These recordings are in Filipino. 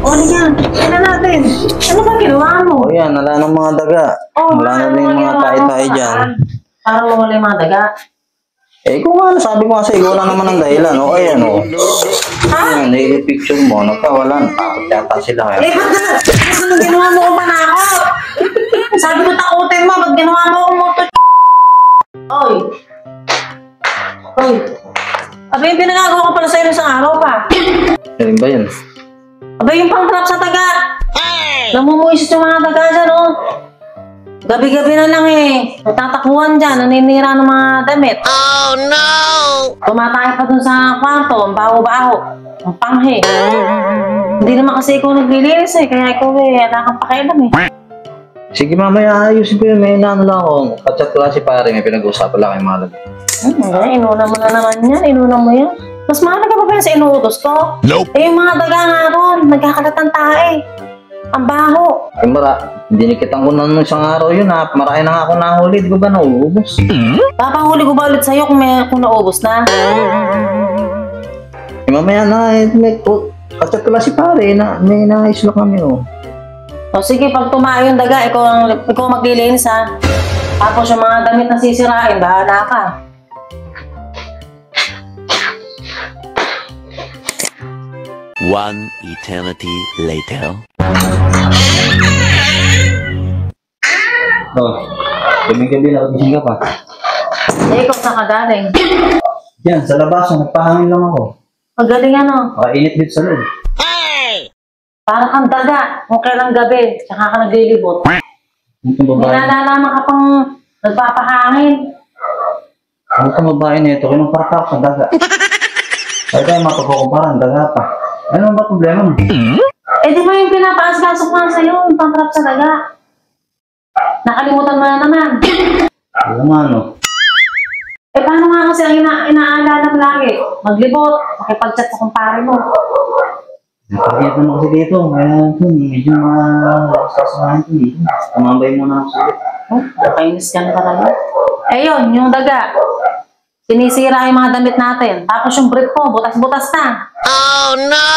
O, yan. Tignan natin. Ano ba ginawa mo? O yan, wala ng mga daga. Wala na din yung mga tayo-tayo dyan. Parang mawala yung mga daga. Eh, kung ano, sabi ko kasi, ikaw lang naman ang dahilan, o. Ayan, o. Ayan, picture mo, nagkawalan. Takot yata sila. Eh, ba't na? Ano ginawa mo kung panakot? Sabi ko takutin mo, ba't ginawa mo kung moto? Oy. Oy. Abay, yung pinagagawa ko pala sa'yo isang araw pa. Ano ba yun? Abay, yung pang-trap sa taga. Namumuisit yung mga taga dyan, oh. Gabi-gabi na lang eh. Nagtatakuhan dyan, naninira ng mga damit. Oh no! Tumatay pa dun sa kwarto, ang baho-baho. Ang panghe. Hindi naman kasi ikaw naglilinis eh, kaya ikaw eh, wala kang pakialam eh. Sige mamaya, ayusin ko yun. May inaano lang ako. Kachat ko lang si pare, may pinag-uusapan lang kayo mga labi. Inuna mo na naman yan, inuna mo yan. Mas mahalaga pa ba yan sa inuutos ko? Nope. Eh yung mga daga nga ron, nagkakalatan tayo. Ang baho. Eh dinikitan ko na nung isang araw yun ha. Marami na nga ako nahuli, di ba ba nauubos? Papahuli ko ba ulit sa'yo kung naubos na? Eh mamaya na, kachat ko lang si pare, may naayos lang kami oh. O sige, pag tumayo yung daga, ikaw maglilinis ha. Tapos yung mga damit na sisirain, bahala ka. One eternity later. Oh, gabi-gabi nakagising ka pa. Eh, ikaw saan ka galing? Yan, sa labas, nagpahangin lang ako. Magaling ano? Makainit dito sa loob. Parang kang daga, kung kailang gabi, tsaka ka naglilibot. Itong babae. Nalalaman ka pang nagpapahangin. Itong babae na ito, kinumpara ka sa daga. Ay tayo mapagkukumparan, daga pa. Ano ba problema mo? Eh di ba yung pinapaasgasok nga sa'yo, yung pang-trap sa daga? Nakalimutan mo na naman. Oo nga no. Eh paano nga kasi ang inaalala mo lagi? Maglibot, makipag-chat sa kumpare mo. Napagiyat naman kasi dito, kaya medyo makasasamahan ko dito. Tumambay mo na ako sa ulit. Nakainis ka na talaga. Eh yun, yung daga. Sinisira yung mga damit natin. Tapos yung brief ko, butas-butas na. Oh no!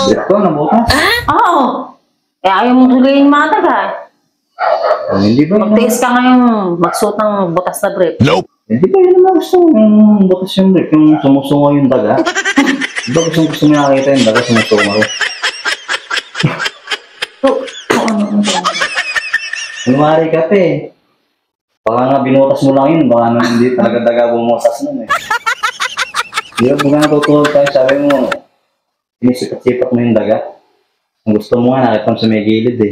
Brief ko, nabutas? Oo. Eh ayaw mong tuloyin yung mga daga. Hindi ba? Magtiis ka ngayong magsuot ng butas na brief. Nope! Hindi ba yun naman gusto yung butas yung brief, yung sumusungo yung daga? Di ba gusto mo nakakita yung daga sumusungo? Lumari ka pa eh. Baka nga binutas mo lang yun, baka naman hindi talaga daga bumutas nun eh. Di ba baka natutulog tayo, sabi mo, inisipat-sipat mo yung daga. Ang gusto mo nga, nakita mo sa may gilid eh.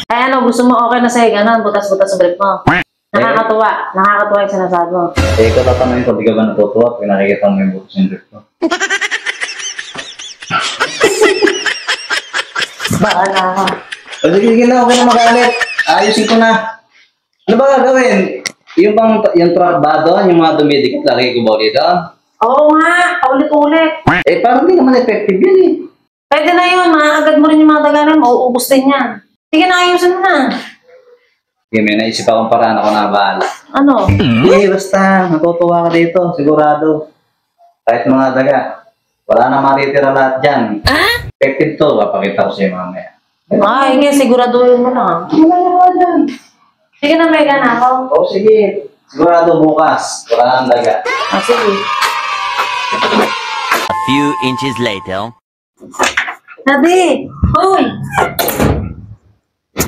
Ay ano, gusto mo okay na sa'yo, gano'n, butas-butas sa brief mo. Nakakatuwa. Nakakatuwa yung sinasabi mo. Eh, ikaw tatanungin ko, di ka ba natutuwa pag nakikita mo yung butas yung brief ko? Baala ka. O sige na, okay na magalit. Ayusin ko na. Ano ba gagawin? Yung truck ba doon, yung mga dumidikit, lagi ko ba ulit doon? Oo nga, paulit-ulit. Eh, parang di naman effective yun eh. Pwede na yun, maagad mo rin yung mga daganan, mauubos din yan. Sige na, ayusin mo na. Sige, may naisip akong paraan ako na bahala. Ano? Eh, basta, natutuwa ka dito, sigurado. Kahit mga daga, wala na matitira lahat dyan. Effective to, papakita ko sa'yo mamaya. Ay, sige, siguraduhin mo na. Wala na dyan. Sige na, may gana ako. Oo, sige. Sigurado bukas, wala nang daga. Ah, sige. A few inches later. Daddy! Hoy!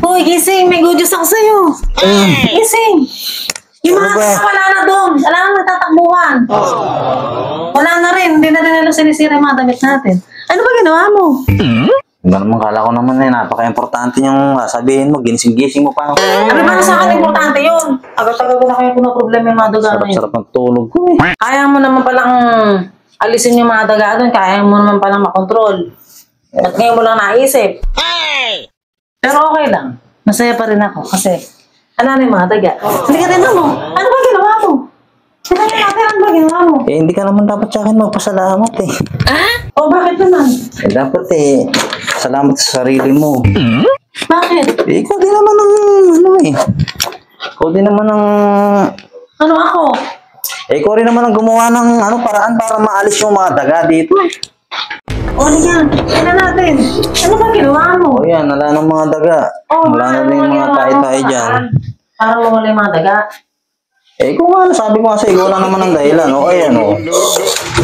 Hoy, gising! May good news ako sa'yo! Gising! Yung mga kasama wala na doon. Wala na nagtatakbuhan. Wala na rin. Hindi na rin nila sinisira yung mga damit natin. Ano ba ginawa mo? Diba naman, kala ko naman eh, napaka-importante yung sabihin mo, ginising-gising mo pa. Ano ba na sa akin importante yun? Agad-agad ko na kayo kung problema yung mga daga na yun. Sarap ng tulog ko eh. Kaya mo naman palang alisin yung mga daga doon. Kaya mo naman palang makontrol. At ngayon mo lang naisip. Pero okay lang. Masaya pa rin ako kasi ala na yung mga daga. Hindi ka rin mo. Ano ba ginawa mo? Sinabi natin ano ba ginawa mo? Eh, hindi ka naman dapat sa akin magpasalamat eh. O bakit naman? Eh, dapat eh, salamat sa sarili mo. Bakit? Eh, ikaw din naman ang, ano eh. Ikaw din naman ang, Ano ako? eh, ikaw rin naman ang gumawa ng, paraan para maalis yung mga daga dito eh. O yan. Tignan natin. yan. Wala nang mga daga. Wala na din yung mga tayo-tayo dyan. Parang mawala yung mga daga. Eh, kung ano, sabi ko nga sa ikaw lang naman ang dahilan, o. Ayan, o.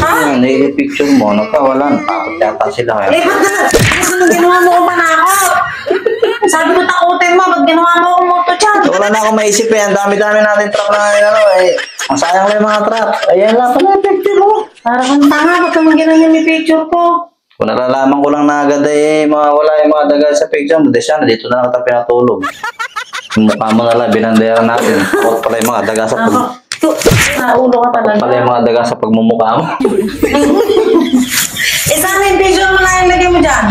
Ayan, picture mo, nagkawala. Takot yata sila. Eh, ba't na? Gusto nung ginawa mo kung panakot? Sabi ko takutin mo, ba't ginawa mo akong moto dyan? Wala na akong maisip eh. Ang dami-dami natin truck na ngayon, ano, eh. Ang sayang lang yung mga truck. Ayan lang pala yung picture mo. Parang kang tanga, ba't naman ganyan yung picture ko? Kung nalalaman ko lang na agad eh, wala yung mga daga sa picture mo. Desya, dito na lang kita pinatulog. Yung mukha mo na lang, binandera natin. Huwag pala yung mga daga sa Naulo ka Huwag pala talaga. yung mga daga sa pagmumukha mo. Eh, saan yung picture mo lang yung lagay mo dyan?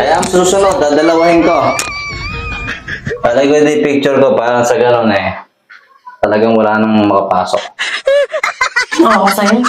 Ay, ang susunod, dadalawahin ko. Palagay ko yung picture ko, parang sa gano'n eh. Talagang wala nang makapasok. Oo, sa'yo.